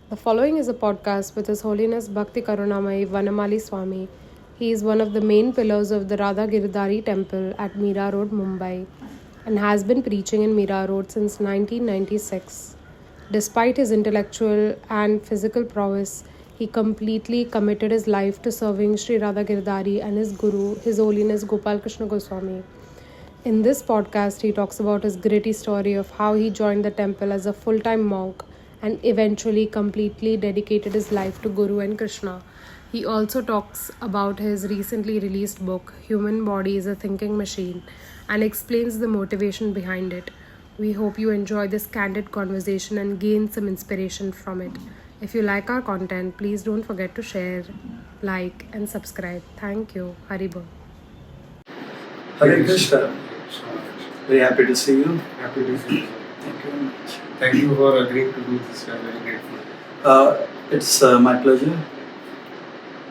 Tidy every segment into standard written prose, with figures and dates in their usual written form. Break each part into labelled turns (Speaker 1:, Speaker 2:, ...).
Speaker 1: The following is a podcast with His Holiness Bhakti Karunamai Vanamali Swami. He is one of the main pillars of the Radha Giridhari Temple at Mira Road Mumbai and has been preaching in Mira Road since 1996. Despite his intellectual and physical prowess, he completely committed his life to serving Shree Radha Giridhari and his Guru, His Holiness Gopal Krishna Goswami. In this podcast, he talks about his gritty story of how he joined the temple as a full-time monk and eventually completely dedicated his life to Guru and Krishna. He also talks about his recently released book, Human Body is a Thinking Machine, and explains the motivation behind it. We hope you enjoy this candid conversation and gain some inspiration from it. If you like our content, please don't forget to share, like, and subscribe. Thank you. Haribol.
Speaker 2: Hare Krishna. Very happy to see you.
Speaker 3: Happy to see you.
Speaker 2: Thank you very much.
Speaker 3: Thank you for agreeing to do this. We are very grateful.
Speaker 2: It's my pleasure.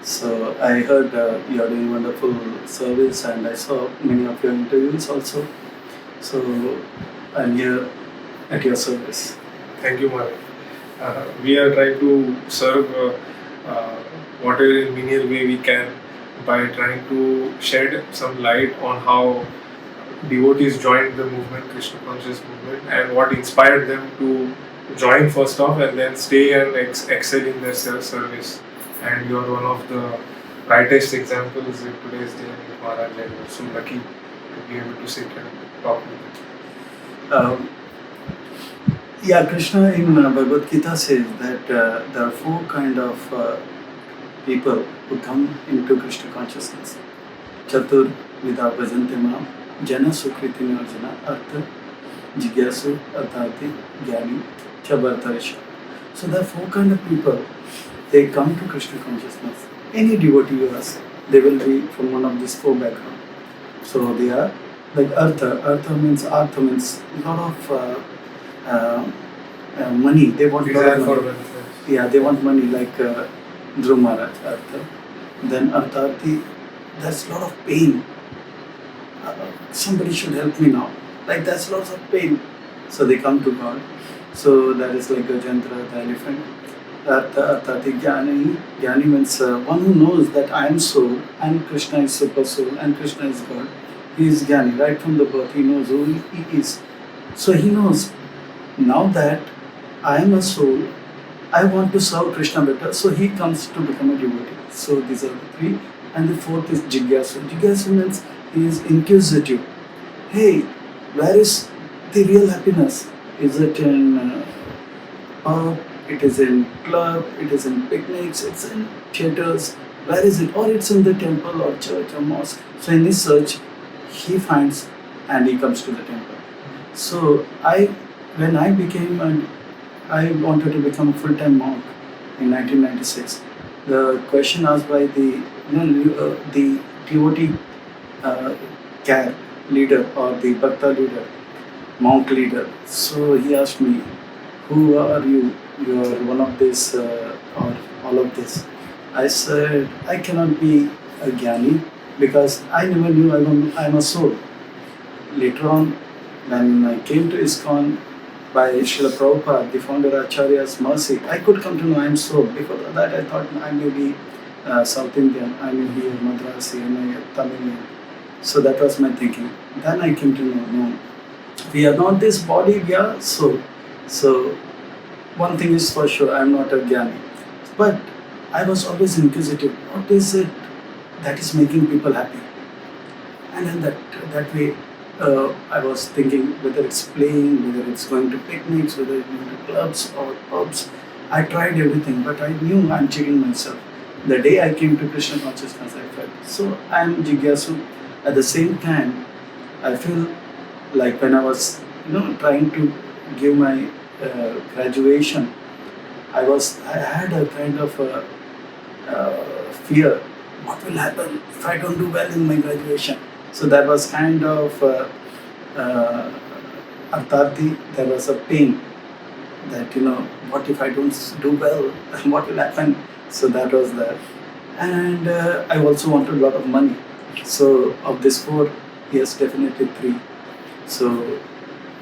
Speaker 2: So I heard you are doing wonderful service, and I saw many of your interviews also. So I'm here at your service.
Speaker 3: Thank you, Maharaj. We are trying to serve whatever in menial way we can by trying to shed some light on how devotees joined the movement, Krishna Consciousness movement, and what inspired them to join first off and then stay and excel in their self-service. And you are one of the brightest examples in today's day, Maharaj, and we are so lucky to be able to sit and talk with you.
Speaker 2: Yeah, Krishna in Bhagavad Gita says that there are four kind of people who come into Krishna consciousness. Chatur Vida Bhajante Mam, Jana Sukriti Arjuna, Artha, Jigyasu, Arthati, Jnani, Chabartarisha. So there are four kind of people. They come to Krishna consciousness. Any devotee you ask, they will be from one of these four backgrounds. So they are like Artha. Artha means a lot of money. They want lot of money. Yeah, they want money like Dhruv Maharaj, Artha. Then Arthati, there's a lot of pain. Somebody should help me now. Like there's lots of pain. So they come to God. So that is like Gajendra, the elephant. Arthati Jnani. Jnani means one who knows that I am soul and Krishna is super soul and Krishna is God. He is Jnani. Right from the birth he knows who he is. So he knows now that I am a soul, I want to serve Krishna better. So he comes to become a devotee. So these are the three. And the fourth is Jigyasu. Jigyasu means he is inquisitive. Hey, where is the real happiness? Is it in pub? It is in club? It is in picnics? It's in theaters? Where is it? Or it's in the temple or church or mosque. So in this search, he finds and he comes to the temple. So when I wanted to become a full-time monk in 1996. The question asked by the devotee care leader or the bhakta leader, monk leader. So he asked me, who are you? You are one of this or all of this. I said, I cannot be a jnani because I never knew I'm a soul. Later on, when I came to ISKCON by Srila Prabhupada, the founder Acharya's mercy, I could come to know I am soul. Because of that I thought I may be South Indian, I may be a Madrasi, I may be a Tamilian. So that was my thinking. Then I came to know, no, we are not this body, we are soul. So one thing is for sure, I am not a jnani. But I was always inquisitive. What is it that is making people happy? And then that way, I was thinking whether it's playing, whether it's going to picnics, whether it's going to clubs or pubs. I tried everything, but I knew I'm cheating myself. The day I came to Krishna consciousness, I felt. So I am Jigyasu. At the same time, I feel like when I was, trying to give my graduation, I had a kind of fear. What will happen if I don't do well in my graduation? So that was kind of Arthati, there was a pain that, what if I don't do well? What will happen? So that was that. And I also wanted a lot of money. So of this four, yes, definitely three. So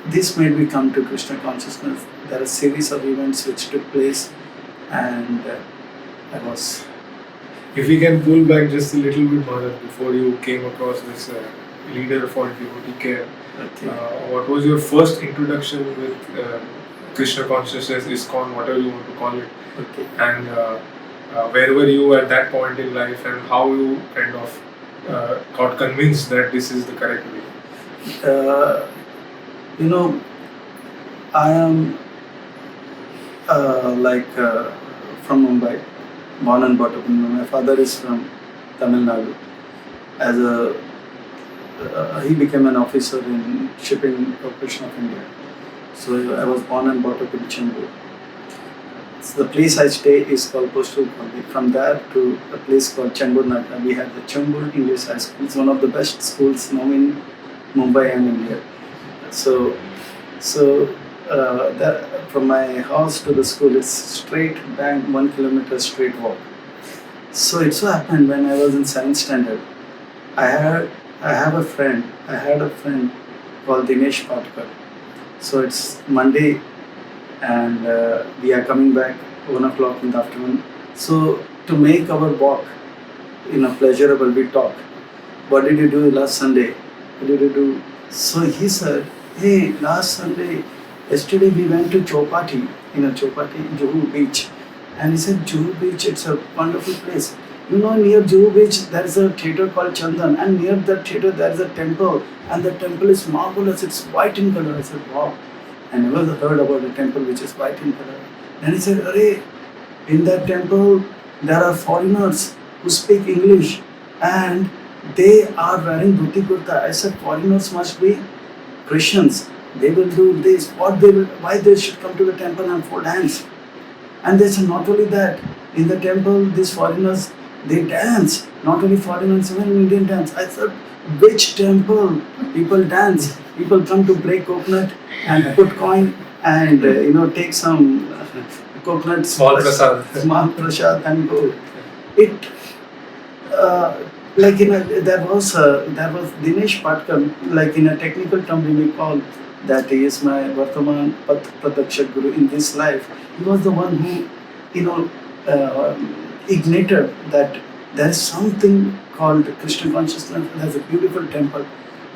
Speaker 2: this made me come to Krishna consciousness. There are a series of events which took place and I was.
Speaker 3: If we can pull back just a little bit, Maharaj, before you came across this leader for devotee care,
Speaker 2: Okay.
Speaker 3: what was your first introduction with Krishna Consciousness, ISKCON, whatever you want to call it,
Speaker 2: Okay.
Speaker 3: and where were you at that point in life, and how you kind of got convinced that this is the correct way?
Speaker 2: You know, I am from Mumbai, born and brought up in Mumbai. My father is from Tamil Nadu. As he became an officer in Shipping Corporation of India. So I was born and brought up in Chembur. So the place I stay is called Postal Colony. From there to a place called Chembur Nagar, we had the Chembur English High School. It's one of the best schools now in Mumbai and India. So that from my house to the school is straight bang 1 kilometer straight walk. So it so happened when I was in 7th standard, I had a friend called Dinesh Patkar. So it's Monday and we are coming back 1 o'clock in the afternoon. So to make our walk pleasurable, we talk. What did you do last Sunday? What did you do? So he said, hey, last Sunday, yesterday we went to Chowpatty, Juhu Beach. And he said, Juhu Beach, it's a wonderful place. Near Juhu Beach, there is a theatre called Chandan, and near that theatre there is a temple, and the temple is marvelous, it's white in color. I said, wow, I never heard about a temple which is white in color. Then he said, Arey, in that temple there are foreigners who speak English, and they are wearing dhoti kurta. I said, foreigners must be Christians. They will do this. Why they should come to the temple and fold hands? And they said, not only that, in the temple, these foreigners, they dance. Not only foreigners, even Indian dance. I said, which temple? People dance. People come to break coconut and put coin and take some coconut
Speaker 3: Small prasad.
Speaker 2: Small prasad and go. There was Dinesh Patkar, like in a technical term we may call that he is my Vartaman Pratyaksha Guru in this life. He was the one who, ignited that there is something called Krishna Consciousness. It has a beautiful temple.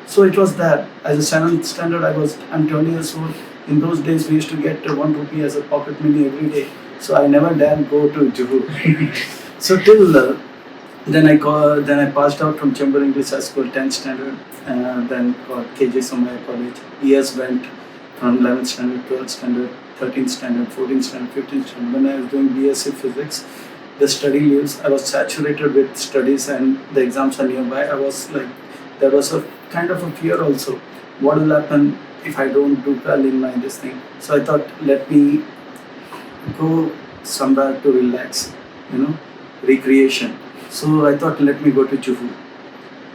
Speaker 2: So it was that. As a 7th standard, I'm 20 years old. In those days, we used to get 1 rupee as a pocket money every day. So I never dared go to Juhu. So till then I passed out from Chembur English High School, 10th standard, then got KJ Somaya College. Years went from 11th standard, 12th standard, 13th standard, 14th standard, 15th standard. When I was doing BSc Physics, the study leaves, I was saturated with studies and the exams are nearby. I was like, there was a kind of a fear also. What will happen if I don't do well in my this thing? So I thought, let me go somewhere to relax, recreation. So I thought, let me go to Juhu.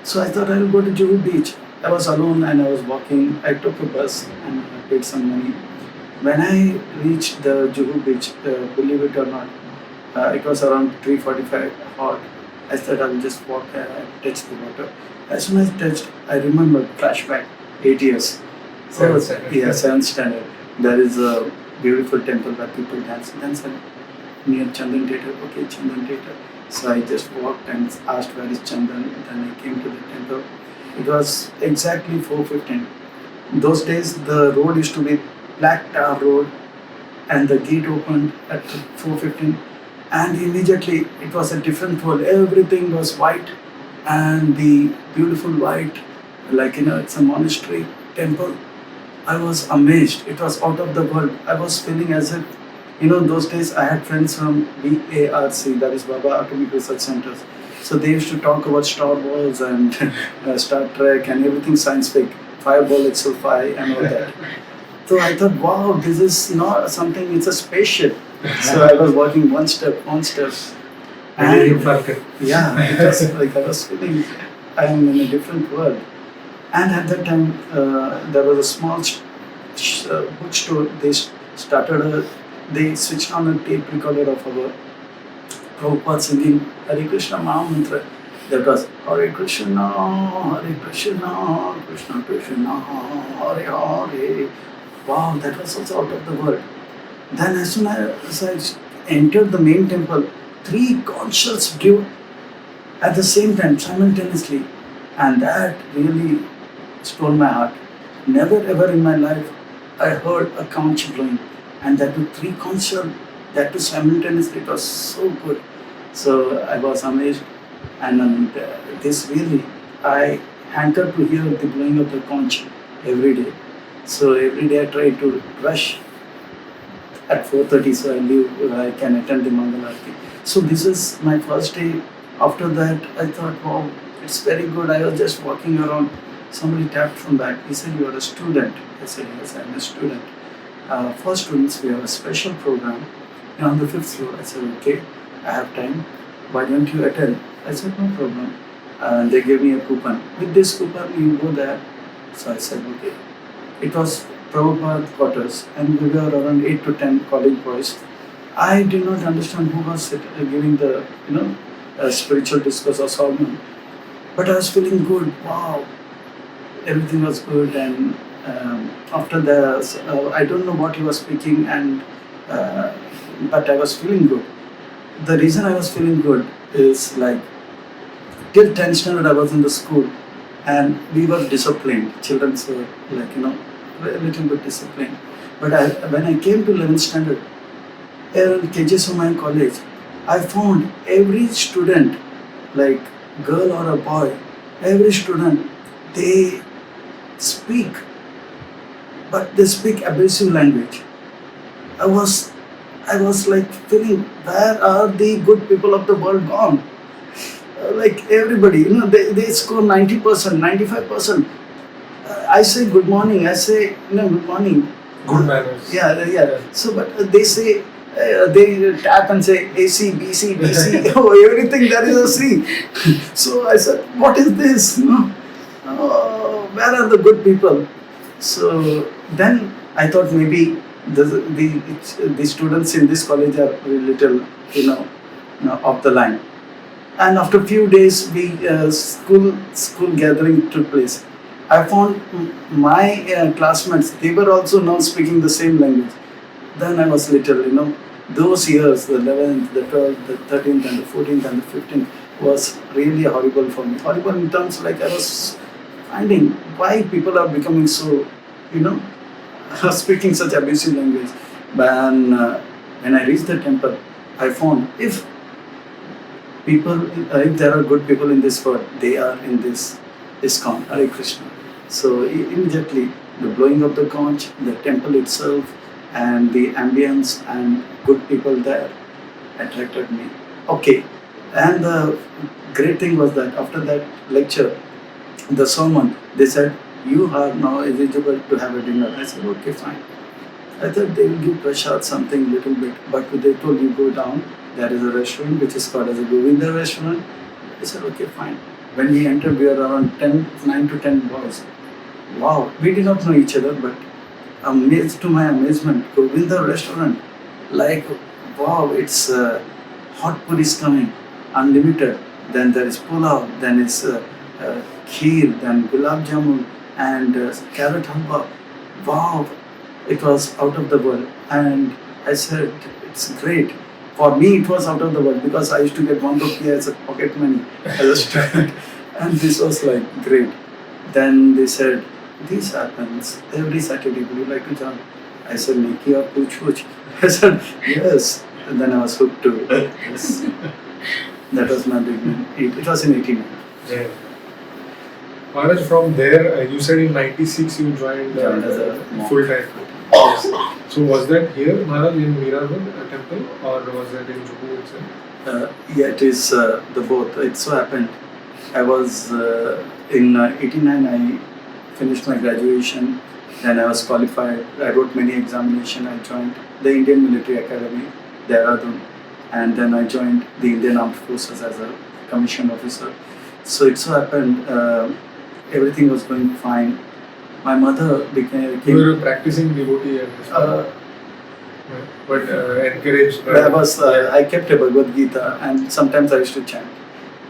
Speaker 2: So I thought I will go to Juhu Beach. I was alone and I was walking. I took a bus and I paid some money. When I reached the Juhu Beach, believe it or not, it was around 3:45 hot. I thought I will just walk there and touch the water. As soon as I touched, I remembered, flashback, 8 years. So, 7th standard. There is a beautiful temple where people dance. Then said, near Chandan Theatre. Okay, Chandan Theatre. So I just walked and asked where is Chandan. Then I came to the temple. It was exactly 4:15. Those days the road used to be black tar road and the gate opened at 4:15 and immediately it was a different world. Everything was white and the beautiful white, it's a monastery temple. I was amazed. It was out of the world. I was feeling as if, those days I had friends from BARC, that is Baba Atomic Research Centers. So they used to talk about Star Wars and Star Trek and everything science fic, Fireball XL5 and all that. So I thought, wow, this is not something, it's a spaceship. So I was walking one step. And yeah, it was like I was feeling I am in a different world. And at that time, there was a small bookstore. They switched on a tape recorder of our Prabhupada singing Hare Krishna Maha Mantra. That was Hare Krishna, Krishna Krishna, Hare Hare. Wow, that was also out of the world. Then as soon as entered the main temple, 3 conch shells blew at the same time, simultaneously. And that really stole my heart. Never ever in my life I heard a conch blowing. And that too 3 conch shells, that too simultaneously. It was so good. So I was amazed. And this really, I hankered to hear the blowing of the conch every day. So every day I try to rush at 4:30, so I leave, I can attend the Mangal Aarti. So this is my first day. After that, I thought, wow, it's very good. I was just walking around. Somebody tapped from back. He said, you are a student. I said, yes, I'm a student. For students, we have a special program. And on the 5th floor, I said, okay, I have time. Why don't you attend? I said, no problem. And they gave me a coupon. With this coupon, you go there. So I said, okay. It was Prabhupada quarters, and we were around 8 to 10 college boys. I did not understand who was giving the, spiritual discourse or sermon. But I was feeling good. Wow, everything was good. And after the, I don't know what he was speaking, and but I was feeling good. The reason I was feeling good is like till 10th standard I was in the school, and we were disciplined. Children were like a little bit disciplined. But when I came to 11th standard, in KJ college, I found every student, like girl or a boy, every student, they speak, but they speak abusive language. I was like feeling, where are the good people of the world gone? Like everybody, they score 90%, 95%. I say good morning, I say good morning.
Speaker 3: Good manners.
Speaker 2: Yeah. So, but they say, they tap and say AC, BC, BC, oh, everything there is a C. So I said, what is this? Oh, where are the good people? So then I thought maybe the students in this college are a little, off the line. And after a few days, school gathering took place. I found my classmates, they were also now speaking the same language. Then I was little, those years, the 11th, the 12th, the 13th and the 14th and the 15th was really horrible for me. Horrible in terms like I was finding why people are becoming so, speaking such abusive language. But when I reached the temple, I found if there are good people in this world, they are in this ISKCON, Hare Krishna. So immediately the blowing of the conch, the temple itself, and the ambience and good people there attracted me. Okay, and the great thing was that after that lecture, the sermon, they said, you are now eligible to have a dinner. I said, okay, fine. I thought they will give prasad something little bit, but they told you go down, there is a restaurant which is called as a Govinda restaurant. I said, okay, fine. When we entered, we were around 9 to 10 boys. Wow, we did not know each other, but amazed to my amazement, Govinda restaurant, like, wow, it's hot puris coming, unlimited. Then there is pulao, then it's kheer, then gulab jamun, and carrot halwa. Wow, it was out of the world. And I said, it's great. For me, it was out of the world because I used to get 1 rupee as a pocket money as a student. And this was like great. Then they said, this happens every Saturday. Would you like to join? I said, Neki or puch. I said, yes. And then I was hooked to it. Yes. That was my beginning. It was in 89.
Speaker 3: Yeah. Maharaj, from there, you said in 96 you joined
Speaker 2: as a monk.
Speaker 3: full-time. Yes. So was that here, Maharaj, in Mira Road Temple, or was that in Juhu itself?
Speaker 2: Yeah, it is the both. It so happened. I was in 89. I finished my graduation, and I was qualified. I wrote many examinations. I joined the Indian Military Academy, Dehradun, and then I joined the Indian Armed Forces as a commissioned officer. So it so happened everything was going fine. My mother became.
Speaker 3: You were practicing devotee at this point. But encouraged.
Speaker 2: I kept a Bhagavad Gita, and sometimes I used to chant.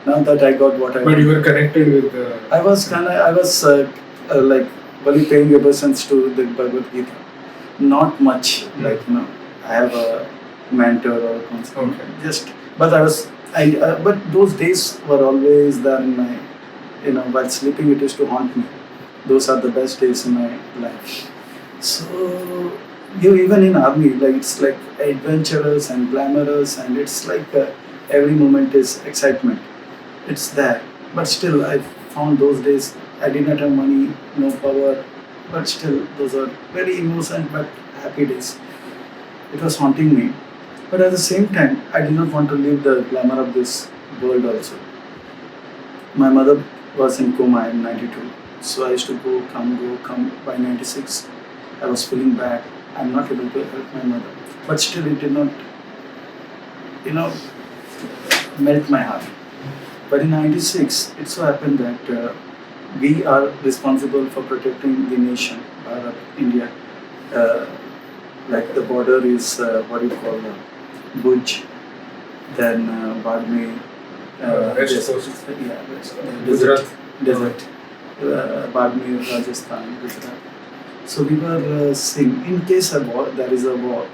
Speaker 2: Now that I got what I.
Speaker 3: But you were connected with.
Speaker 2: I was like very paying obeisance to the Bhagavad Gita. Not much, I have mentor or counselor.
Speaker 3: Okay.
Speaker 2: Just, but but those days were always there in my, while sleeping it used to haunt me. Those are the best days in my life. So even in army, like it's like adventurous and glamorous, and it's like every moment is excitement. It's there, but still I found those days I did not have money, no power, but still those are very innocent but happy days. It was haunting me, but at the same time I did not want to live the glamour of this world also. My mother was in coma in '92, so I used to go, come. By '96, I was feeling bad. I'm not able to help my mother, but still it did not, melt my heart. But in '96, it so happened that we are responsible for protecting the nation, Bharat, India. Uh, like the border is what do you call Bhuj, then Bagme,
Speaker 3: West
Speaker 2: desert,
Speaker 3: Coast.
Speaker 2: desert,
Speaker 3: Gujarat.
Speaker 2: Bagme, Rajasthan, Gujarat. So we were saying, in case there is a war,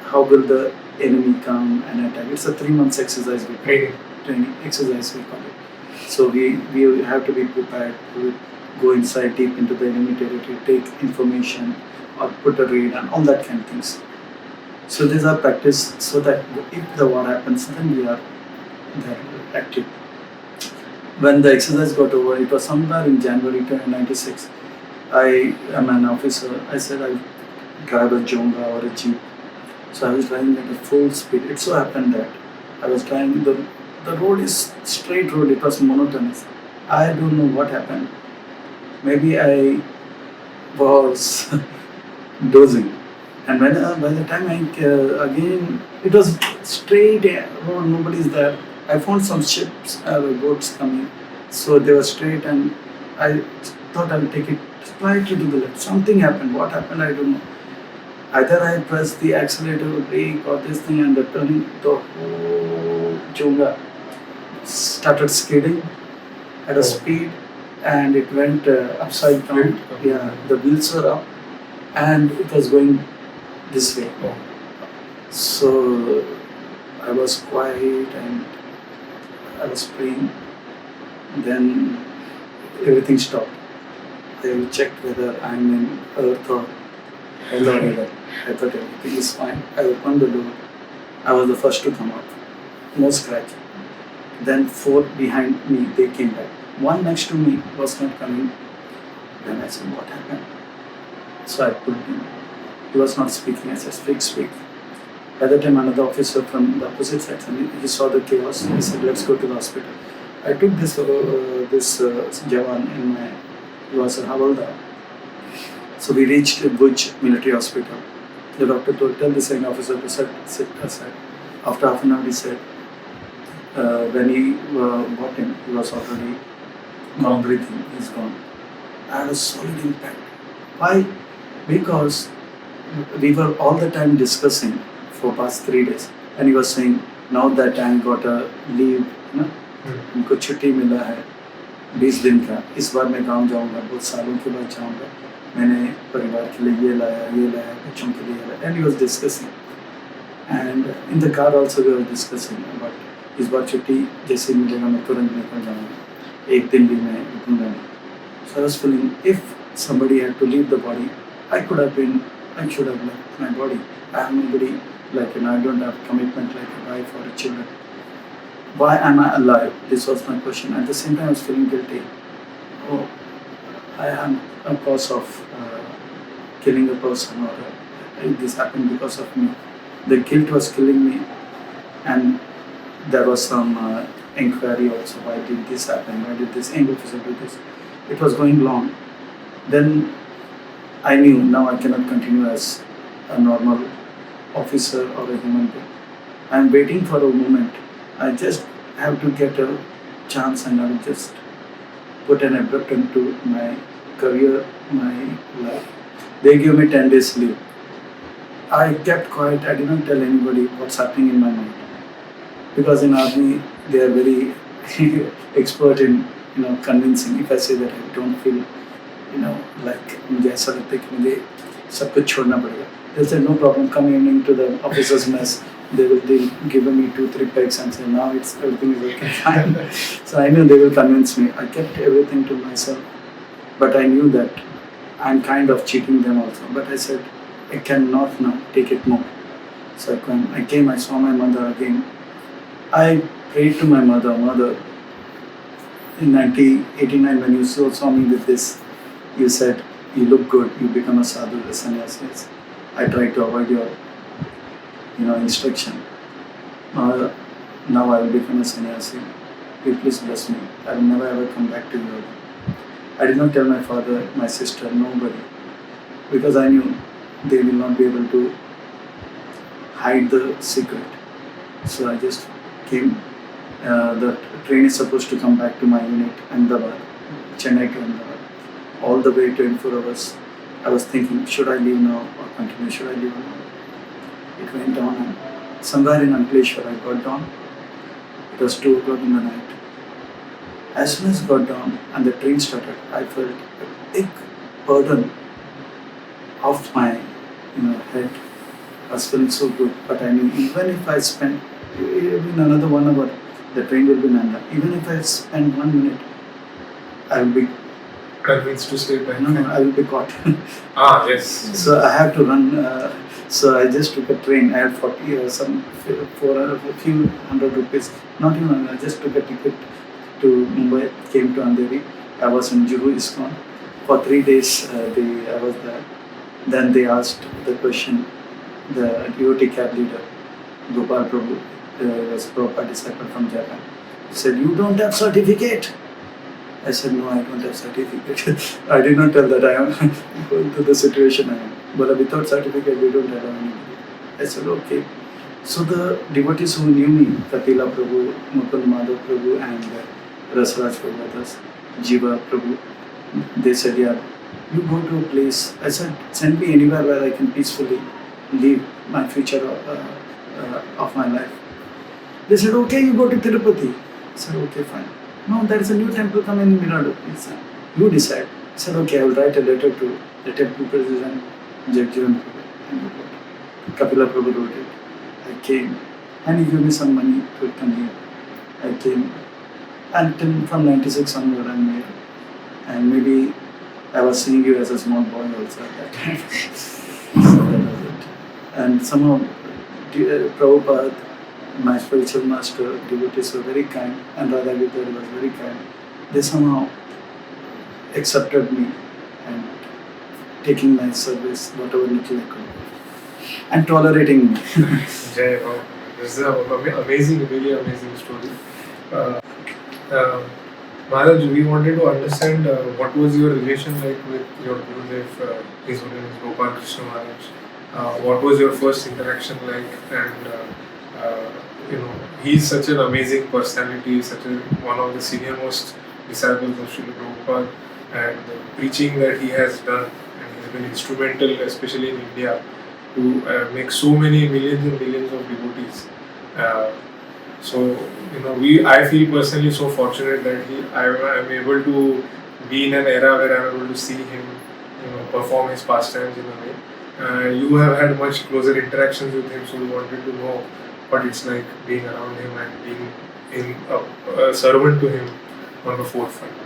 Speaker 2: how will the enemy come and attack? It's a 3 months exercise we call it. Training exercise we call it. So we have to be prepared to go inside deep into the enemy territory, take information, or put a raid and all that kind of things. So these are practice so that if the war happens, then we are there active. When the exercise got over, it was somewhere in January 1996. I am an officer. I said I'll drive a Jonga or a Jeep. So I was driving at a full speed. It so happened that I was driving, the road is straight road, it was monotonous. I don't know what happened. Maybe I was dozing. And when by the time again, it was straight road, nobody's there. I found some ships, boats coming. So they were straight and I thought I'll take it slightly to the left. Something happened. What happened, I don't know. Either I pressed the accelerator or brake or this thing, and the whole Jonga started skidding at a speed, and it went upside down. Yeah, the wheels were up and it was going this way. So I was quiet and I was praying. Then everything stopped. I checked whether I'm in earth or hell or heaven. I thought everything is fine. I opened the door. I was the first to come out. No scratch. Then 4 behind me, they came back. One next to me was not coming. Then I said, what happened? So I pulled him. He was not speaking. I said, speak. By the time another officer from the opposite side, he saw the chaos. He said, let's go to the hospital. I took this Jawan in my, he was a Havaldar. So we reached Bhuj military hospital. The doctor told, tell the second officer to sit aside. After half an hour he said, when he got him, he was already not breathing, he's gone. I had a solid impact. Why? Because we were all the time discussing for past 3 days. And he was saying, now that I got a leave, उनको छुट्टी मिला है 20 दिन का, इस बार मैं गाँव जाऊँगा, बहुत सालों के बाद जाऊँगा, मैंने परिवार के लिए ये लाया, बच्चों के लिए लाया. And he was discussing. And in the car also we were discussing about इस बार छुट्टी जैसे मिलेगा मैं तुरंत निकल जाऊँगा, एक दिन भी मैं रुकूँगा नहीं. So I was feeling if somebody had to leave the body, I should have left my body. I have nobody, I don't have commitment like a wife or a children. Why am I alive? This was my question. At the same time I was feeling guilty. Oh, I am a cause of killing a person, or this happened because of me. The guilt was killing me, and there was some inquiry also. Why did this happen? Why did this young officer do this? It was going long. Then I knew now I cannot continue as a normal officer or a human being. I am waiting for a moment. I just have to get a chance, and I will just put an abrupt end to my career, my life. They gave me 10 days leave. I kept quiet. I didn't tell anybody what's happening in my mind. Because in army, they are very expert in convincing. If I say that I don't feel, like मुझे ऐसा लगता है कि मुझे सब कुछ छोड़ना पड़ेगा. They'll say no problem. Come evening to the officers' mess. they will give me 2-3 pegs and say, now everything is okay, fine. So I knew they will convince me. I kept everything to myself, but I knew that I'm kind of cheating them also. But I said, I cannot now take it more. So I came, I saw my mother again. I prayed to my mother, in 1989 when you saw me with this, you said, you look good, you become a sadhu, a sannyasi. I tried to avoid your instruction. Now I will become a sannyasi. You please bless me. I will never ever come back to you. I did not tell my father, my sister, nobody, because I knew they will not be able to hide the secret. So I just came. The train is supposed to come back to my unit, Ahmedabad, Chennai to Ahmedabad, all the way 24 hours. I was thinking, should I leave now or continue? Should I leave now? It went down, and somewhere in Ankleshwar I got down. It was 2 o'clock in the night. As soon as I got down and the train started, I felt a big burden off my head. I was feeling so good, but I knew even if I spent even another 1 hour, the train will be Nanda. Even if I spend 1 minute, I will be
Speaker 3: convinced to stay back.
Speaker 2: No, I will be caught.
Speaker 3: Yes.
Speaker 2: So I have to run. So I just took a train. I had 40 or a few hundred rupees. Not even. I just took a ticket to Mumbai. Came to Andheri. I was in Juhu ISKCON for 3 days. I was there. Then they asked the question. The devotee cab leader, Gopal Prabhu, was a Prabhupada disciple from Japan. He said, "You don't have certificate." I said, "No, I don't have certificate." I did not tell that I am going to the situation I am. But without certificate, we don't allow anybody. I said, "Okay." So the devotees who knew me, Kapila Prabhu, Mukul Madhav Prabhu, and Rasraj Prabhu, others, Jiva Prabhu, they said, "Yeah, you go to a place." I said, "Send me anywhere where I can peacefully live my future of my life." They said, "Okay, you go to Tirupati." I said, "Okay, fine." "No, there is a new temple coming in Mira Road." He said, "You decide." I said, "Okay, I will write a letter to the temple president, Jagjivan Prabhu." Kapila Prabhu wrote it. I came and he gave me some money to come here. I came, and from 96 onward I'm here. And maybe I was seeing you as a small boy also at that time. So that was it. And somehow Prabhupada, my spiritual master, devotees were very kind, and Radha Giridhari was very kind. They somehow accepted me and taking my service, whatever little I could, and tolerating me.
Speaker 3: Jai Ram. This is an amazing, really amazing story. Maharaj, we wanted to understand what was your relation like with your Gurudev, His Holiness Gopal Krishna Maharaj. What was your first interaction like? And he's such an amazing personality, one of the senior most disciples of Srila Prabhupada, and the preaching that he has done, and he's been instrumental, especially in India, to make so many millions and millions of devotees. I feel personally so fortunate that I am able to be in an era where I am able to see him, perform his pastimes in a way. You have had much closer interactions with him, so we wanted to know what it's like being around him and being a servant to him on the forefront.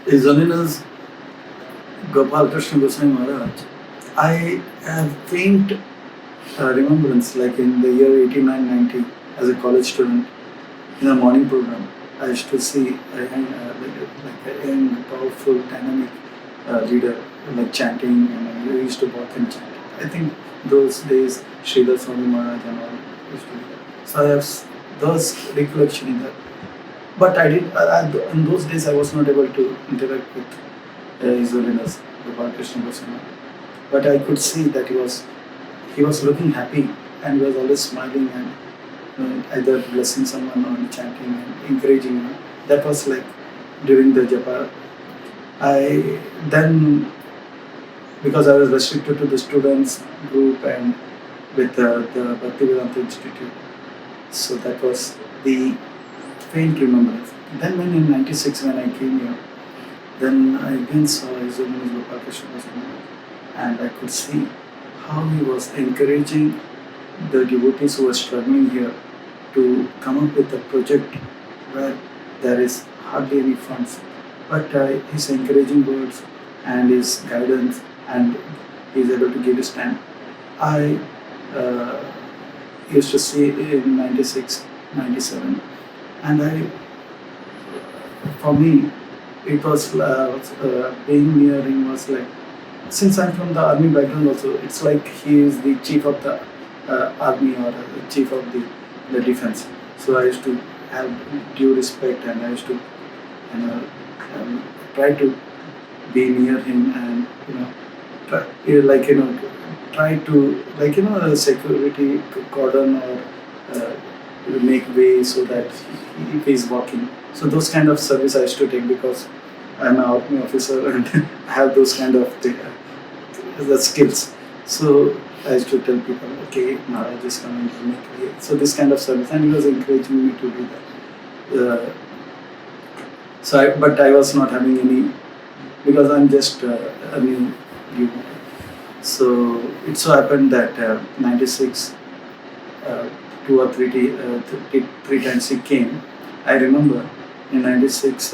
Speaker 2: His Holiness Gopal Krishna Goswami Maharaj, I have faint remembrance, like in the year 89-90, as a college student, in a morning program, I used to see a young, powerful, dynamic leader, like chanting, and we used to walk and chant. I think those days, Shree Radha Maharaj and all used to do that. So I have those recollection in that. But I did, in those days I was not able to interact with His Holiness Gopal Krishna Goswami. But I could see that he was looking happy, and he was always smiling and either blessing someone or chanting and encouraging. That was like during the japa. Because I was restricted to the students group and with the Bhakti Institute, so that was the faint remembrance. Then when in 96 when I came here, then I again saw His Holiness Gopal Krishna Goswami, and I could see how he was encouraging the devotees who are struggling here to come up with a project where there is hardly any funds. But his encouraging words and his guidance, and he is able to give his time. I used to see in 96, 97, and for me, it was being near him was like, since I'm from the army background also, it's like he is the chief of the army, or the chief of the defense. So I used to have due respect, and I used to, you know, try to be near him, and try to, security cordon, or make way so that if he's walking. So those kind of service I used to take, because I'm an army officer and I have those kind of the skills. So I used to tell people, okay, Maharaj is coming to make way. So this kind of service, and he was encouraging me to do that. But I was not having any, because I'm just a new human. So it so happened that 96, 3 times he came. I remember in 96,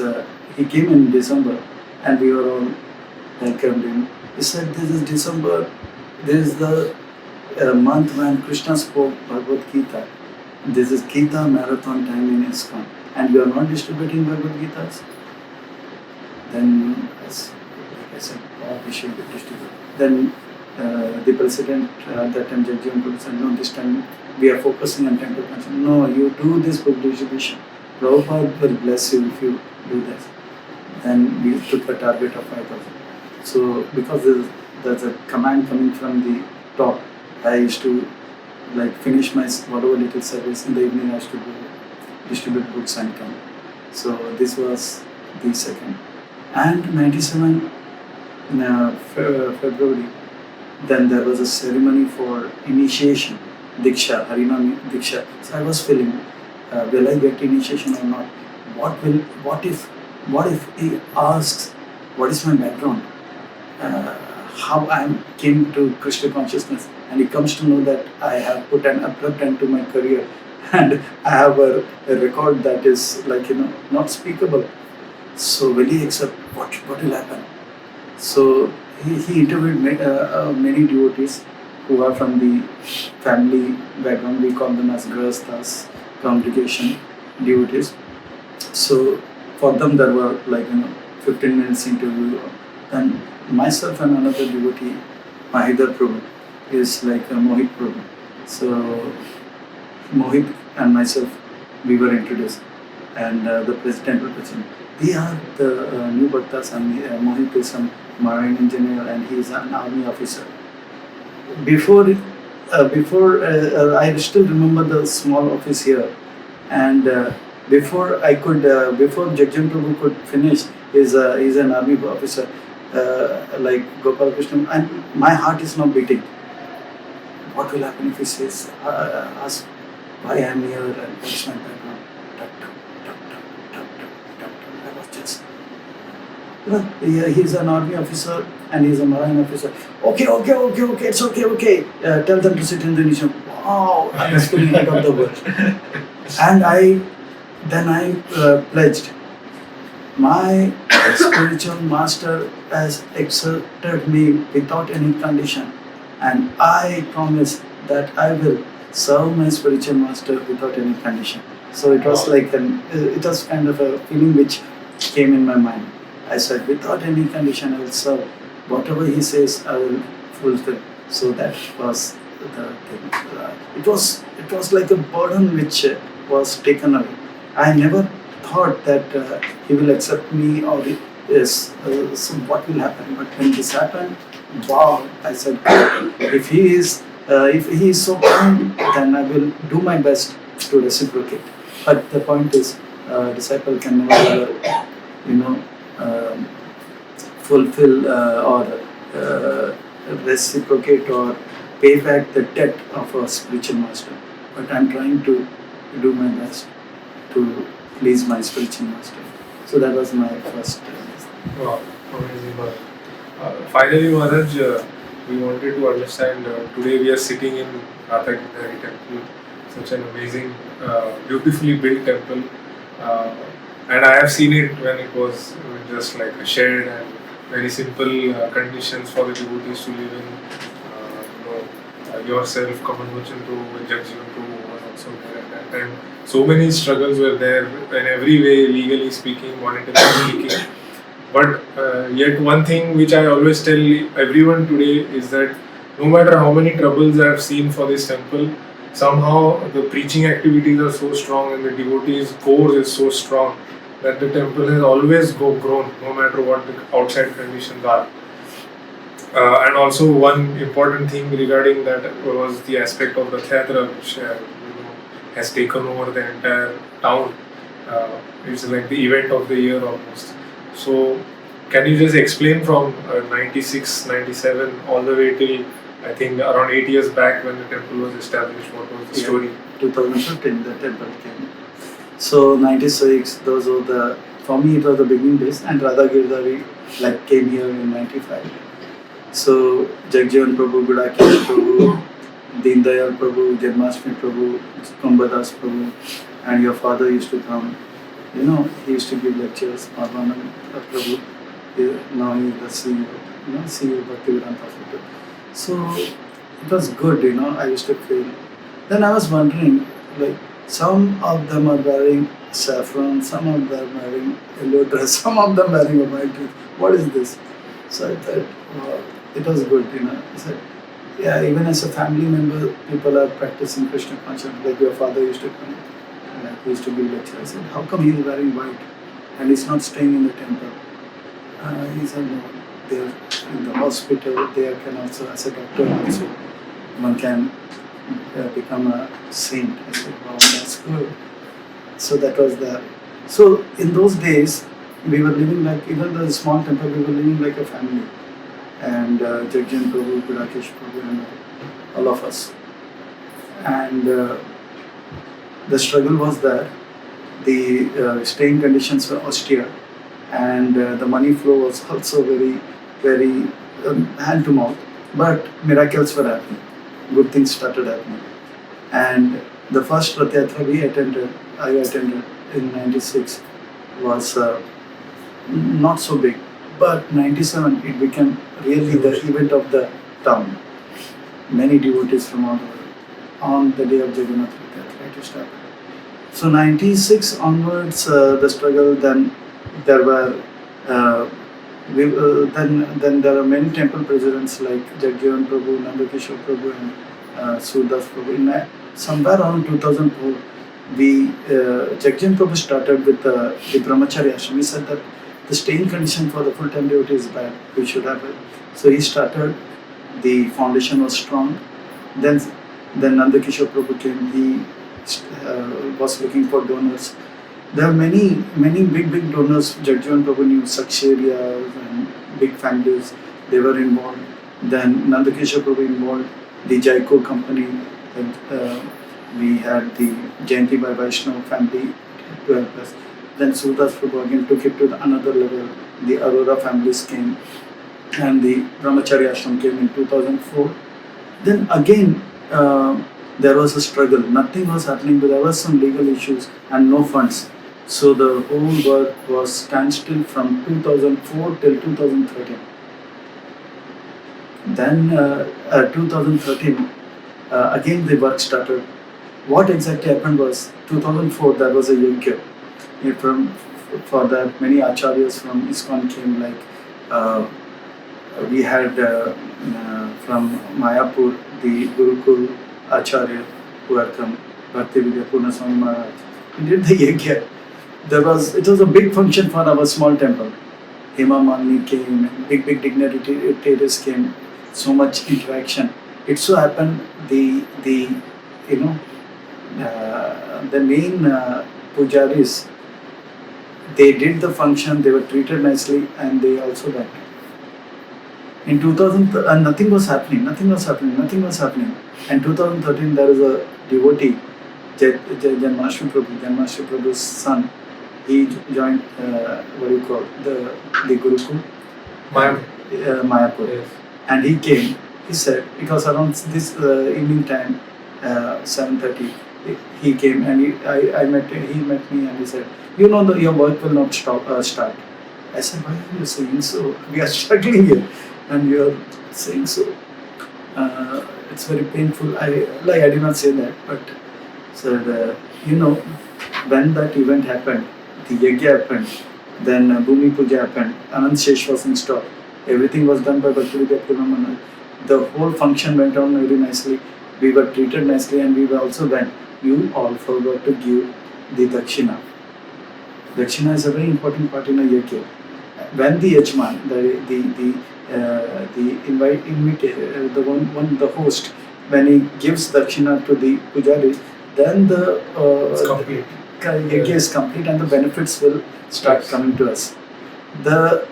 Speaker 2: he came in December, and we were all welcomed him. He said, this is December, this is the month when Krishna spoke Bhagavad Gita. This is Gita marathon time in ISKCON, and you are not distributing Bhagavad Gitas? Then, like I said, we should distribute. Then the president at that time, G Gopal said, no, this time we are focusing on temple construction. No, you do this book distribution. Prabhupada will bless you if you do this. Then we took a target of 5,000. So because there's a command coming from the top, I used to finish my whatever little service in the evening. I used to go distribute books and come. So this was the second. And 97 in February, then there was a ceremony for initiation, Diksha, Harinam Diksha. So I was feeling, will I get initiation or not? What if he asks, what is my background? How I came to Krishna Consciousness, and he comes to know that I have put an abrupt end to my career, and I have a record that is not speakable. So will he accept? What will happen? So he interviewed many devotees who are from the family background. We call them as grahasthas, congregation devotees. So for them there were 15 minutes interview. Then myself and another devotee, Mahidhar Prabhu, is like a Mohit Prabhu. So Mohit and myself, we were introduced, and the temple president. They are the new Bhaktas, and Mohit is a marine engineer, and he is an army officer. Before I still remember the small office here, and before Jagjan Prabhu could finish, he's an army officer, like Gopal Krishna, and my heart is now beating. What will happen if he says, ask why I am here and what is my background? I was just, he's an army officer and he's a marine officer. Okay, it's okay. Tell them to sit in the niche. Wow, I was feeling out of the world. And I pledged. My spiritual master has accepted me without any condition, and I promise that I will serve my spiritual master without any condition. So it was it was kind of a feeling which came in my mind. I said, without any condition, I will serve. Whatever he says, I will fulfill. So that was the thing. It was like a burden which was taken away. I never thought that he will accept me, or so what will happen. But when this happened, wow! I said, if he is so kind, then I will do my best to reciprocate. But the point is, disciple can never fulfill or reciprocate or pay back the debt of a spiritual master. But I'm trying to do my best to please my spiritual master. So that was my first.
Speaker 3: Wow, amazing. Finally, Maharaj, we wanted to understand. Today we are sitting in Radha Giridhari Temple, such an amazing, beautifully built temple. Uh, and I have seen it when it was just like a shed and very simple conditions for the devotees to live in. Yourself, Kamanvachan Prabhu, Jagjivan Prabhu was also there at that time. So many struggles were there in every way, legally speaking, monetarily speaking. But yet one thing which I always tell everyone today is that no matter how many troubles I have seen for this temple, somehow the preaching activities are so strong and the devotees' core is so strong that the temple has always grown no matter what the outside conditions are. And also one important thing regarding that was the aspect of the theatre, which has taken over the entire town. It's like the event of the year almost. So can you just explain from 96, 97 all the way till I think around 8 years back when the temple was established, what was the story?
Speaker 2: 2015 the temple came. So 96, those were the, for me it was the beginning days, and Radha Giridhari like came here in 95. So Jagjivan Prabhu, Gudakesh Prabhu, Deen Dayal Prabhu, Janmashtami Prabhu, Kumbhadas Prabhu, and your father used to come. You know, he used to give lectures. Vanamali Prabhu, now he is the CEO, CEO of Bhakti Vedanta. So it was good, I used to feel. Then I was wondering, like, some of them are wearing saffron, some of them are wearing yellow dress, some of them wearing a white dress. What is this? So I thought, wow, it was good, I said, yeah, even as a family member, people are practicing Krishna Consciousness, like your father used to come, he used to give lectures. I said, how come he is wearing white and he's not staying in the temple? He said, no, they're in the hospital, they can also, as a doctor also, one can become a saint. I said, wow, that's good. So that was the, so in those days, we were living like, even the small temple, we were living like a family. And Jagjivan Prabhu, Gudakesh Prabhu, and all of us. And the struggle was that the staying conditions were austere, and the money flow was also very, very hand to mouth. But miracles were happening. Good things started happening. And the first Rath Yatra I attended in 96 was not so big. But 97, it became really the event of the town. Many devotees from all over on the day of Jagannath Rath Yatra started. So 96 onwards, the struggle. Then there were then there are many temple presidents like Jagjivan Prabhu, Nandakishore Prabhu, and Surdas Prabhu. Somewhere around 2004, Jagjivan Prabhu started with the Brahmacharya Ashram. He said that the staying condition for the full-time devotee is bad. We should have it. So he started. The foundation was strong. Then Nandakishore Prabhu came. He was looking for donors. There are many big donors. Jagjivan Prabhu knew Saksharias and big families. They were involved. Then Nandakishore Prabhu involved the Jaiko company. And we had the Jayanti Bhai Vaishnav family to help us. Then Surdas Prabhu again took it to another level. The Arora families came, and the Brahmacharya Ashram came in 2004. Then again, there was a struggle. Nothing was happening, but there was some legal issues and no funds. So the whole work was standstill from 2004 till 2013. Then 2013, again the work started. What exactly happened was 2004 there was a yajna. For that many acharyas from ISKCON came, like we had from Mayapur the Gurukul Acharya who had come, Bhakti Swami Maharaj. He did the yajna. It was a big function for our small temple. Hema Malini came, big dignitaries came, so much interaction. It so happened the main pujaris, they did the function, they were treated nicely, and they also went. In 2000, and nothing was happening. And 2013, there is a devotee, Janmashtami Prabhu's son. He joined, the Gurukul?
Speaker 3: Mayapur.
Speaker 2: Mayapur. Yes. And he came, he said, it was around this evening time, 7:30. He came and I met him, he met me and he said, you know, your work will not start. I said, why are you saying so? We are struggling here and you are saying so. It's very painful. I did not say that, but said, you know, when that event happened, the yajna happened, then Bhumi Puja happened, Anand Shesh was installed, everything was done by Bhakti Karunamai. The whole function went on very nicely. We were treated nicely and we were also went. You all forgot to give the Dakshina. Dakshina is a very important part in a yajna. When the Yajman, the host, when he gives Dakshina to the Pujari, then the yajna is complete and the benefits will start coming to us. The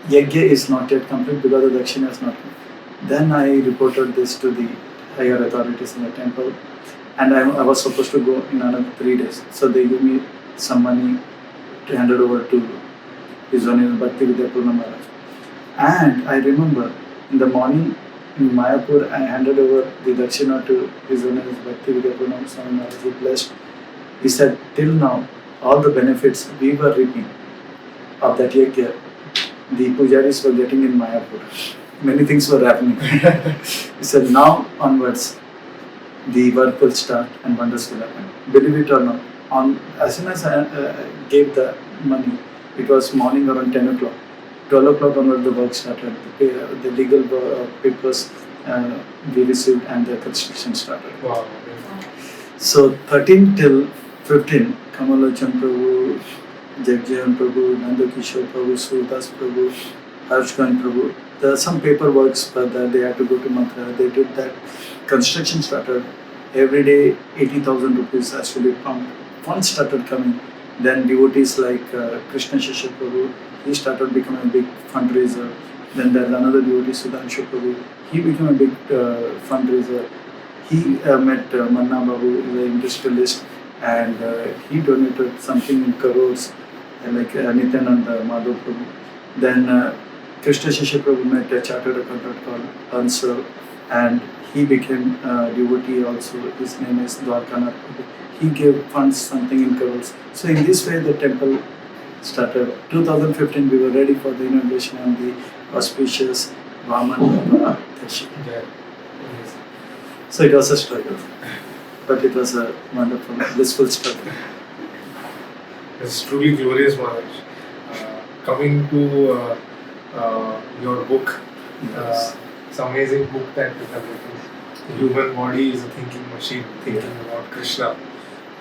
Speaker 2: yajna is not yet complete because the Dakshina is not complete. Then I reported this to the higher authorities in the temple, and I was supposed to go in another 3 days. So they gave me some money to hand it over to His Holiness Bhakti Maharaj. And I remember in the morning in Mayapur, I handed over the Dakshina to His Holiness Bhakti Maharaj. He blessed. He said, till now, all the benefits we were reaping of that yajna, the pujaris were getting in Mayapur. Many things were happening. He said, now onwards, the work will start and wonders will happen. Believe it or not, as soon as I gave the money, it was morning around 10 o'clock. 12 o'clock onward the work started. The legal papers we received and the construction started.
Speaker 3: Wow.
Speaker 2: So 13 till 15, Kamalachan Prabhu, Jagjivan Prabhu, Nandakishore Prabhu, Surdas Prabhu, Harshkan Prabhu. There are some paperworks but they had to go to Mathura. They did that. Construction started. Every day 80,000 rupees actually pumped. Funds started coming. Then devotees like Krishna Shishya Prabhu, he started becoming a big fundraiser. Then there's another devotee, Sudhanshu Prabhu, he became a big fundraiser. He met Manna Babu, the industrialist, and he donated something in crores, like Nityananda Madhav Prabhu. Then Krishna Shishya Prabhu met a chartered accountant called Ansel, and he became a devotee also. His name is Dwarkanath Prabhu. He gave funds something in crores. So in this way the temple started. 2015 we were ready for the inauguration and the auspicious Vaman Darshan. So it was a struggle, but it was a wonderful, blissful struggle.
Speaker 3: It's truly glorious, Maharaj. Coming to your book,
Speaker 2: Yes.
Speaker 3: it's an amazing book that you have written. The human body is a thinking machine, thinking about Krishna.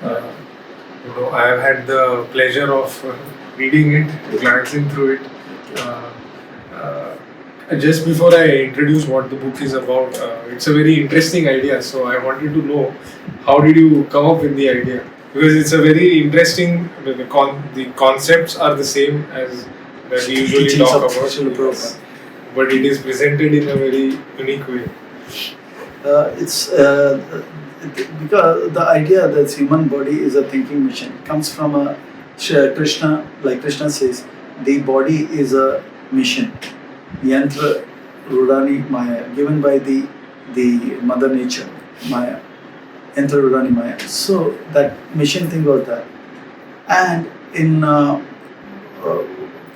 Speaker 3: I have had the pleasure of reading it, glancing through it. Just before I introduce what the book is about, it's a very interesting idea. So I wanted to know, how did you come up with the idea? Because it's a very interesting. The concepts are the same as that we usually
Speaker 2: Teachings
Speaker 3: talk
Speaker 2: of
Speaker 3: about,
Speaker 2: Srila Prabhupada.
Speaker 3: but it is presented in a very unique way.
Speaker 2: It's because the idea that human body is a thinking machine comes from a Krishna, like Krishna says, the body is a mission. Yantra Rudani Maya, given by the Mother Nature, Maya. Yantra Rudani Maya. So that mission thing was that. And in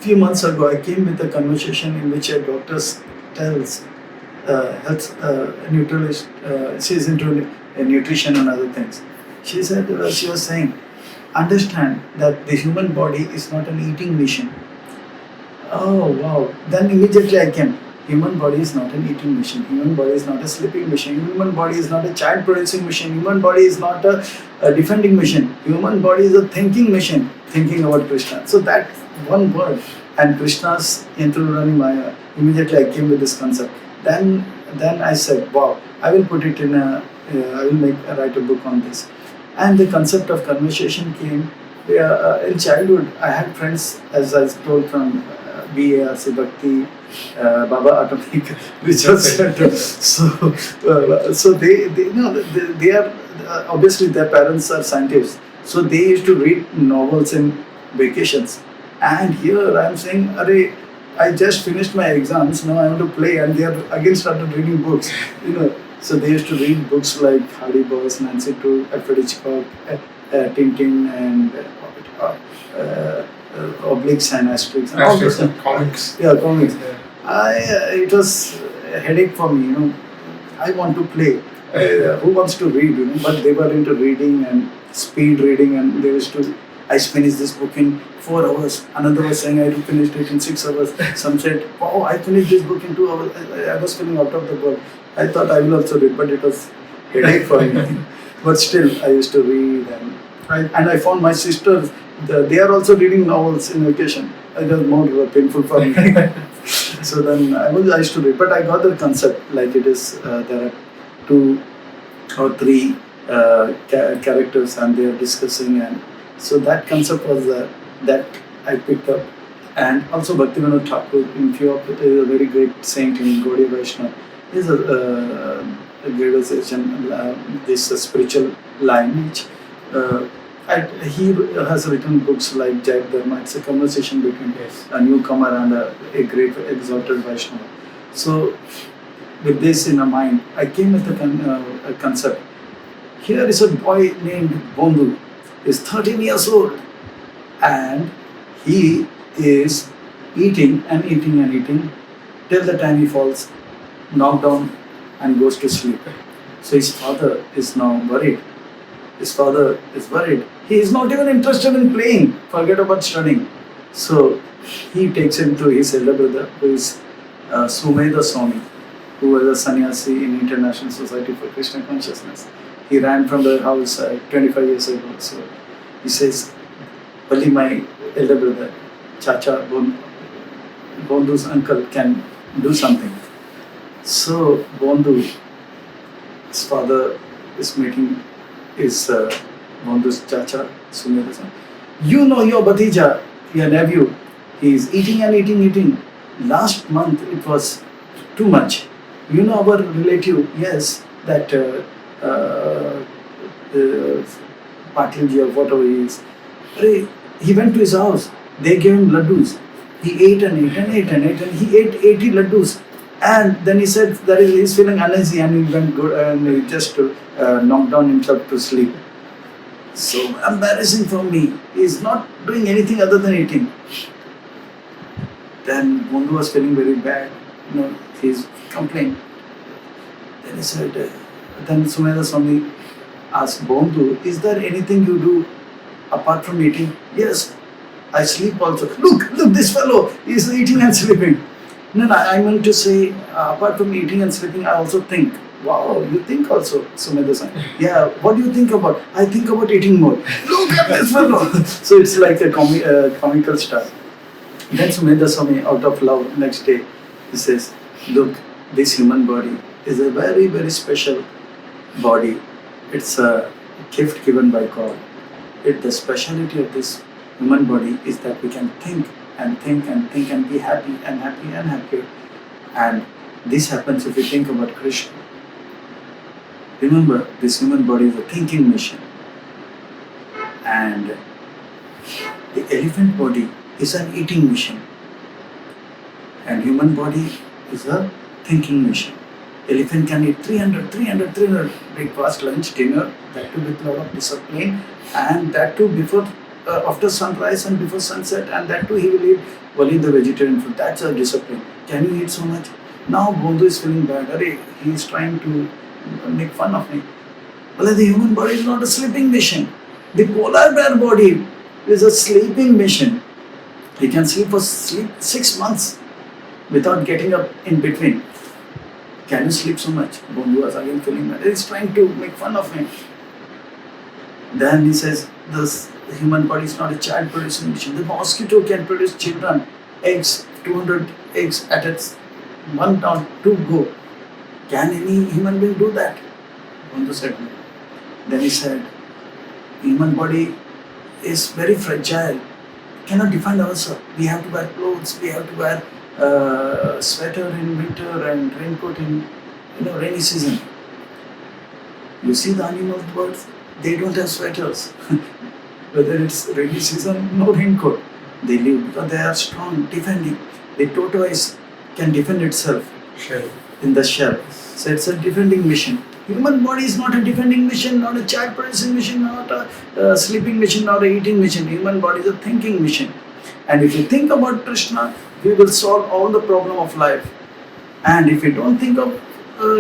Speaker 2: few months ago, I came with a conversation in which a doctor tells health nutritionist, she's into nutrition and other things. She said, she was saying, understand that the human body is not an eating machine. Oh wow! Then immediately I came. Human body is not an eating machine. Human body is not a sleeping machine. Human body is not a child producing machine. Human body is not a defending machine. Human body is a thinking machine, thinking about Krishna. So that one word and Krishna's Yantrurani Maya. Immediately I came with this concept. Then I said, wow, I will put it in I will write a book on this. And the concept of conversation came. In childhood, I had friends, as I told, from BARC Bhakti, Baba Atomic Research Center. So they are obviously their parents are scientists. So they used to read novels in vacations. And here I am saying, Arey, I just finished my exams, now I want to play, and they are again started reading books, So they used to read books like Hardy Boys, Nancy Drew, Alfred Hitchcock, Tintin, and Obliques and Asterix. And all those
Speaker 3: comics.
Speaker 2: Yeah, comics.
Speaker 3: Yeah.
Speaker 2: It was a headache for me, I want to play. Who wants to read, But they were into reading and speed reading, and they used to. I finished this book in 4 hours. Another was saying I finished it in 6 hours. Some said, "Wow, I finished this book in 2 hours." I was feeling out of the world. I thought I will also read, but it was headache for me. But still, I used to read, and I found my sisters. They are also reading novels in vacation. It was more painful for me. So then I used to read, but I got the concept. Like it is, there are 2 or 3 characters, and they are discussing, and so that concept was that I picked up. And also Bhaktivinoda Thakur, in few of it, is a very great saint in Gaudiya Vaishnava. He is a gradation, this spiritual line, which he has written books like Jai Dharma. It's a conversation between a newcomer and a great exalted Vaishnava. So with this in mind, I came with a concept. Here is a boy named Bondu. He's 13 years old, and he is eating and eating and eating till the time he falls, knocked down, and goes to sleep. So his father is now worried. His father is worried. He is not even interested in playing. Forget about studying. So he takes him to his elder brother, who is Swami, who was a sannyasi in International Society for Krishna Consciousness. He ran from the house 25 years ago. So he says, only my elder brother, Chacha, Bondus Uncle, can do something. So Bondu, his father is meeting his Bondu's Chacha, Sumedha. Your Bhatija, your nephew, he is eating and eating. Last month it was too much. Our relative, yes, that Patilji or whatever he is. He went to his house. They gave him laddus. He ate and he ate 80 laddus. And then he said that he's feeling uneasy, and he went good, and he just knocked down himself to sleep. So embarrassing for me. He's not doing anything other than eating. Then Bondu was feeling very bad. He's complaining. Then he said, then Sumedha Swami asked Bondu, is there anything you do apart from eating? Yes, I sleep also. Look, this fellow is eating and sleeping. No, I meant to say, apart from eating and sleeping, I also think. Wow, you think also, Sumedha Swami? Yeah, what do you think about? I think about eating more. Look at this fellow. So it's like a comical stuff. Then Sumedha Swami, out of love, next day, he says, look, this human body is a very, very special body. It's a gift given by God. The speciality of this human body is that we can think and be happy and happy. And this happens if we think about Krishna. Remember, this human body is a thinking machine. And the elephant body is an eating machine. And human body is a thinking machine. Elephant can eat 300, breakfast, lunch, dinner, that too with a lot of discipline, and that too before, after sunrise and before sunset, and that too he will eat only the vegetarian food. That's a discipline. Can you eat so much? Now Bondu is feeling bad. He is trying to make fun of me. Well, the human body is not a sleeping machine. The polar bear body is a sleeping machine. He can sleep for 6 months without getting up in between. Can you sleep so much? Bondu was again feeling bad. He's trying to make fun of me. Then he says, this human body is not a child producing machine. The mosquito can produce children, eggs, 200 eggs at its one or two go. Can any human being do that? Bondu said no. Then he said, human body is very fragile. Cannot defend ourselves. We have to wear clothes. We have to wear sweater in winter and raincoat in rainy season. You see the animals, birds, they don't have sweaters. Whether it's rainy season, no raincoat. They live because they are strong, defending. The tortoise can defend itself
Speaker 3: Shell.
Speaker 2: in the shell. So it's a defending mission. Human body is not a defending mission, not a child producing mission, not a sleeping mission, not a eating mission. Human body is a thinking mission. And if you think about Krishna, we will solve all the problem of life. And if we don't think of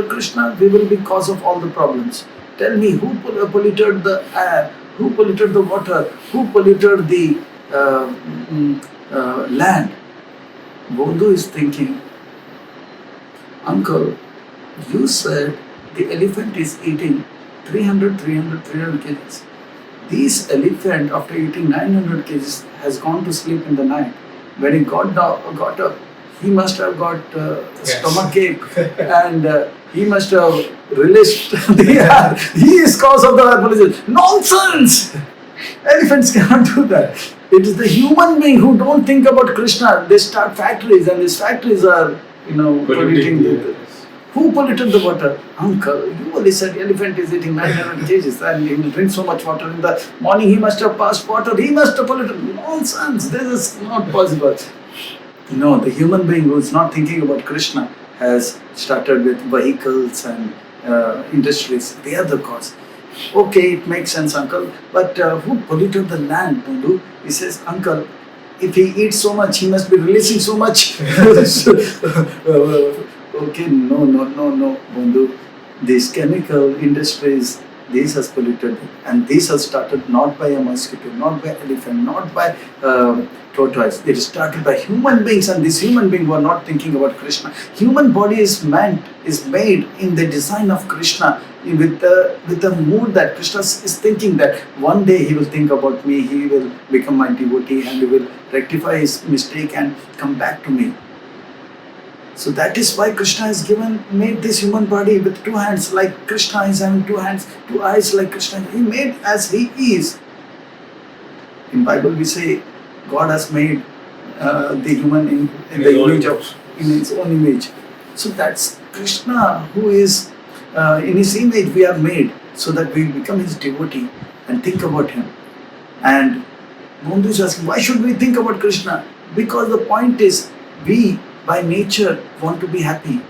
Speaker 2: Krishna, we will be cause of all the problems. Tell me, who polluted the air? Who polluted the water? Who polluted the land? Bondu is thinking, Uncle, you said the elephant is eating 300 kgs. This elephant, after eating 900 kgs, has gone to sleep in the night. When he got up, he must have got stomach ache and he must have released the air. He is cause of the air pollution. Nonsense! Elephants cannot do that. It is the human being who don't think about Krishna. They start factories and these factories are, polluting the. Who polluted the water? Uncle, you only said elephant is eating 900 kgs and he will drink so much water in the morning. He must have passed water. He must have polluted. Nonsense. This is not possible. No, the human being who is not thinking about Krishna has started with vehicles and industries. They are the cause. Okay, it makes sense, Uncle. But who polluted the land, Bondu? He says, Uncle, if he eats so much, he must be releasing so much. Okay, no, Bondu. These chemical industries, these has polluted, and these has started not by a mosquito, not by elephant, not by tortoise. It is started by human beings, and these human beings were not thinking about Krishna. Human body is made in the design of Krishna with the mood that Krishna is thinking that one day he will think about me, he will become my devotee, and he will rectify his mistake and come back to me. So that is why Krishna has made this human body with two hands, like Krishna is having two hands, two eyes like Krishna. He made as he is. In Bible we say God has made the human in the image of, in his own image. So that's Krishna who is in his image we are made, so that we become his devotee and think about him. And Bondu is asking, why should we think about Krishna? Because the point is, we by nature want to be happy.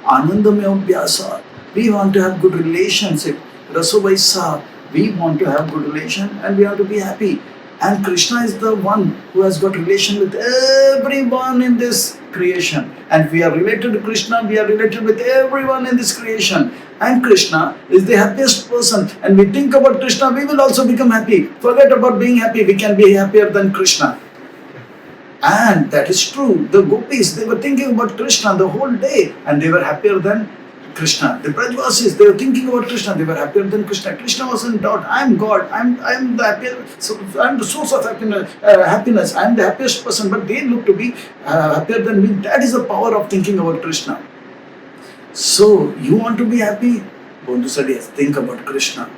Speaker 2: Anandamya abhyasa. We want to have good relationship. Rasovaisa. We want to have good relation and we have to be happy. And Krishna is the one who has got relation with everyone in this creation. And we are related to Krishna, we are related with everyone in this creation. And Krishna is the happiest person. And we think about Krishna, we will also become happy. Forget about being happy, we can be happier than Krishna. And that is true. The gopis, they were thinking about Krishna the whole day and they were happier than Krishna. The Brajvasis, they were thinking about Krishna, they were happier than Krishna. Krishna was in doubt. I am God, I am the happiest, so I am the source of happiness, I am the happiest person, but they look to be happier than me. That is the power of thinking about Krishna. So, you want to be happy? Bondu said, yes, think about Krishna.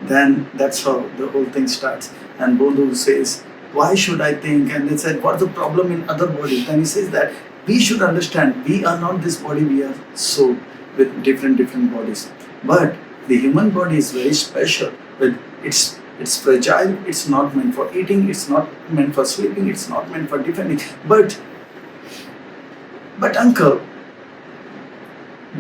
Speaker 2: Then that's how the whole thing starts. And Bondu says, why should I think? And they said, what's the problem in other bodies? Then he says that we should understand, we are not this body, we are soul with different bodies. But the human body is very special. It's fragile, it's not meant for eating, it's not meant for sleeping, it's not meant for defending. But Uncle,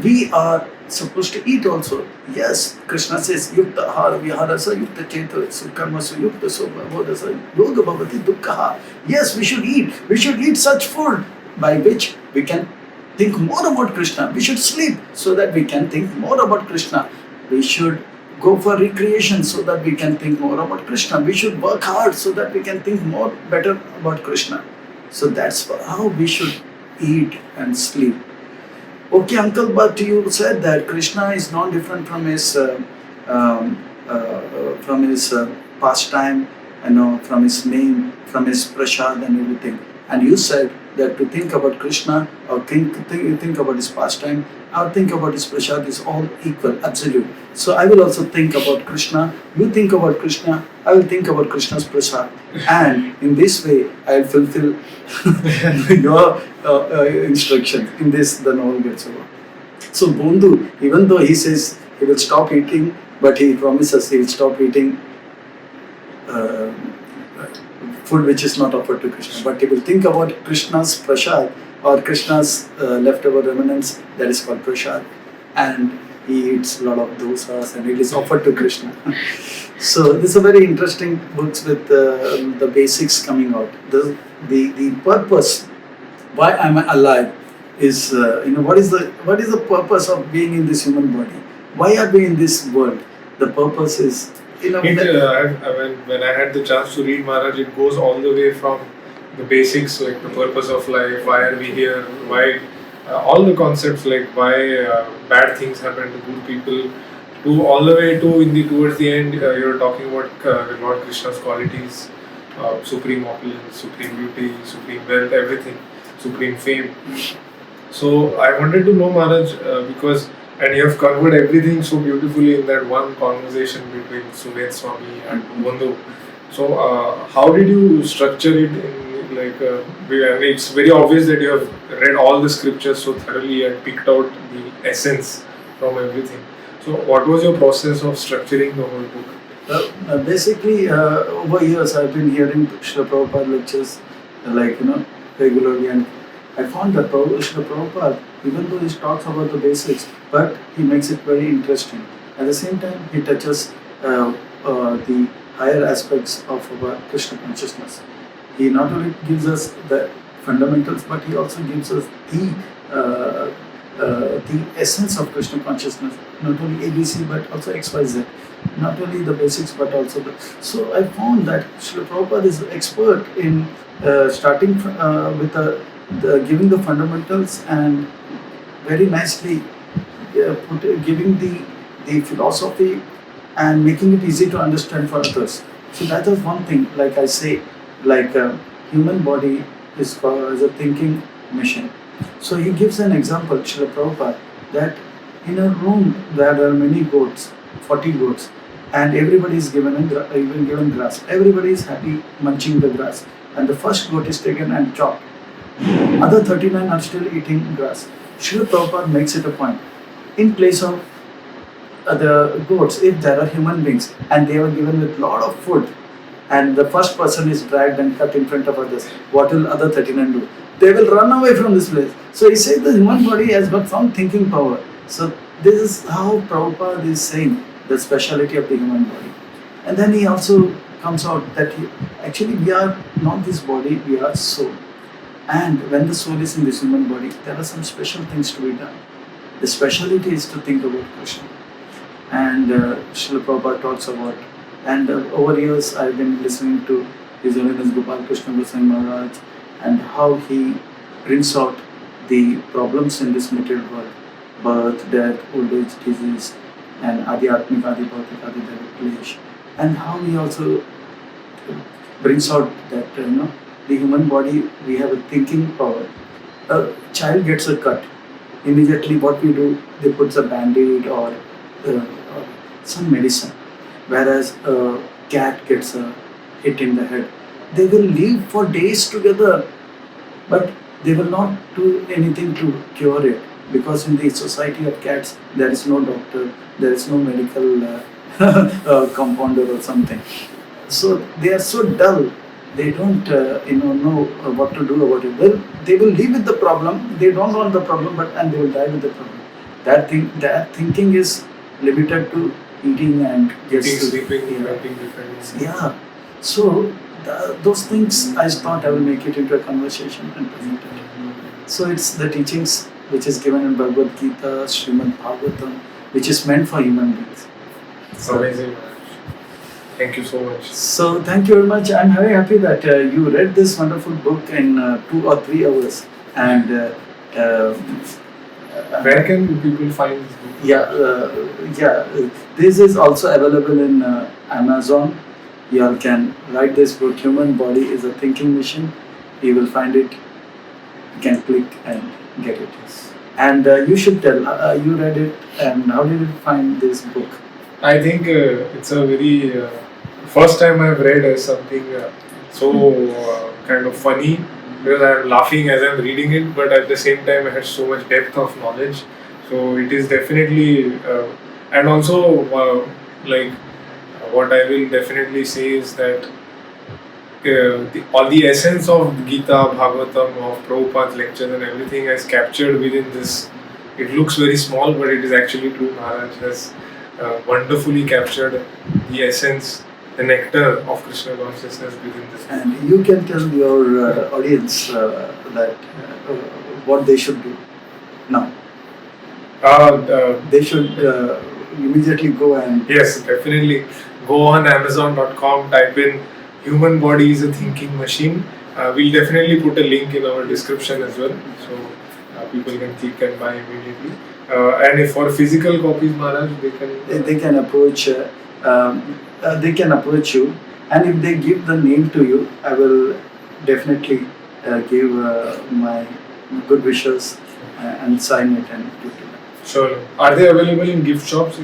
Speaker 2: we are supposed to eat also. Yes, Krishna says, Yukta ahara viharasa, yukta chetara, sukarmasu, yukta soba, bodhasa, yoga bhavati dukkaha. Yes, we should eat. We should eat such food by which we can think more about Krishna. We should sleep so that we can think more about Krishna. We should go for recreation so that we can think more about Krishna. We should work hard so that we can think more better about Krishna. So that's how we should eat and sleep. Okay, Uncle, but you said that Krishna is not different from his pastime, from his name, from his prasad and everything. And you said that to think about Krishna or think about his pastime or think about his prasad is all equal, absolute. So I will also think about Krishna. You think about Krishna. I will think about Krishna's prasad. And in this way, I will fulfill your instruction. In this, then all gets over. So Bondu, even though he says he will stop eating, but he promises he will stop eating food which is not offered to Krishna. But he will think about Krishna's prasad or Krishna's leftover remnants, that is called prasad. And he eats a lot of dosas and it is offered to Krishna. So this is a very interesting books with the basics coming out. The purpose, why am I alive, is what is the purpose of being in this human body? Why are we in this world? The purpose is
Speaker 3: when I had the chance to read Maharaj, it goes all the way from the basics, like the purpose of life, why are we here, why all the concepts, like why bad things happen to good people, to all the way to towards the end you're talking about Lord Krishna's qualities, supreme opulence, supreme beauty, supreme wealth, everything, supreme fame. So I wanted to know, Maharaj, because and you have covered everything so beautifully in that one conversation between Swami and Bondu. So how did you structure it in, like and it's very obvious that you have read all the scriptures so thoroughly and picked out the essence from everything. So what was your process of structuring the whole book?
Speaker 2: Basically, over years I've been hearing Srila Prabhupada lectures regularly, and I found that Srila Prabhupada, even though he talks about the basics, but he makes it very interesting. At the same time, he touches the higher aspects of our Krishna consciousness. He not only gives us the fundamentals, but he also gives us the essence of Krishna consciousness, not only ABC but also XYZ, not only the basics but also the. So I found that Srila Prabhupada is expert in starting with giving the fundamentals and very nicely giving the philosophy and making it easy to understand for others. So that is one thing, like I say, like human body is as a thinking machine. So he gives an example, Srila Prabhupada, that in a room there are many goats, 40 goats, and everybody is given grass. Everybody is happy munching the grass, and the first goat is taken and chopped. Other 39 are still eating grass. Srila Prabhupada makes it a point. In place of the goats, if there are human beings and they are given with lot of food, and the first person is dragged and cut in front of others, what will other 39 do? They will run away from this place. So he says the human body has got some thinking power. So this is how Prabhupada is saying the speciality of the human body. And then he also comes out that actually we are not this body, we are soul. And when the soul is in this human body, there are some special things to be done. The speciality is to think about Krishna. And Srila Prabhupada talks about, and over years I've been listening to His Holiness Gopal Krishna Goswami Maharaj, and how he brings out the problems in this material world, birth, death, old age, disease, and Adhyatmik, Adhibhautik, Adhidevik, and how he also brings out that the human body, we have a thinking power. A child gets a cut, immediately what we do, they put a band-aid or some medicine, whereas a cat gets a hit in the head. They will live for days together, but they will not do anything to cure it, because in the society of cats there is no doctor, there is no medical compounder or something. So they are so dull, they don't know what to do about it. Well, they will live with the problem, they don't want the problem, and they will die with the problem. That thinking is limited to eating and
Speaker 3: sleeping,
Speaker 2: yeah. So those things I thought I will make it into a conversation and present it. So it's the teachings which is given in Bhagavad Gita, Srimad Bhagavatam, which is meant for human beings.
Speaker 3: So amazing. Thank you so much.
Speaker 2: So thank you very much. I'm very happy that you read this wonderful book in 2 or 3 hours. And
Speaker 3: where can people find this book?
Speaker 2: This is also available in Amazon. You all can write this book, Human Body is a Thinking Machine. You will find it. You can click and get it. And you should tell, you read it, and how did you find this book?
Speaker 3: I think it's a very first time I've read something so kind of funny, because I'm laughing as I'm reading it, but at the same time I had so much depth of knowledge. So it is definitely, and also like what I will definitely say is that all the essence of Gita, Bhagavatam, of Prabhupada's lectures and everything is captured within this. It looks very small, but it is actually true. Maharaj has wonderfully captured the essence, the nectar of Krishna consciousness within this.
Speaker 2: And you can tell your audience that what they should do now. They should immediately go and...
Speaker 3: Yes, definitely. Go on Amazon.com, type in "human body is a thinking machine." We'll definitely put a link in our description as well, so people can click and buy immediately. And if for physical copies, Maharaj,
Speaker 2: they can approach. They can approach you, and if they give the name to you, I will definitely give my good wishes and sign it and give to them.
Speaker 3: Sure. Are they available in gift shops?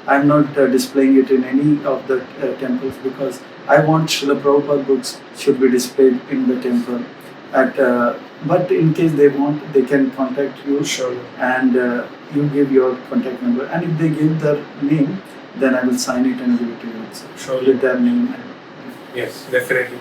Speaker 2: I'm not displaying it in any of the temples, because I want Srila Prabhupada books should be displayed in the temple. But in case they want, they can contact you.
Speaker 3: Sure.
Speaker 2: And you give your contact number. And if they give their name, then I will sign it and give it to you.
Speaker 3: Sure.
Speaker 2: With their name.
Speaker 3: Yes, definitely.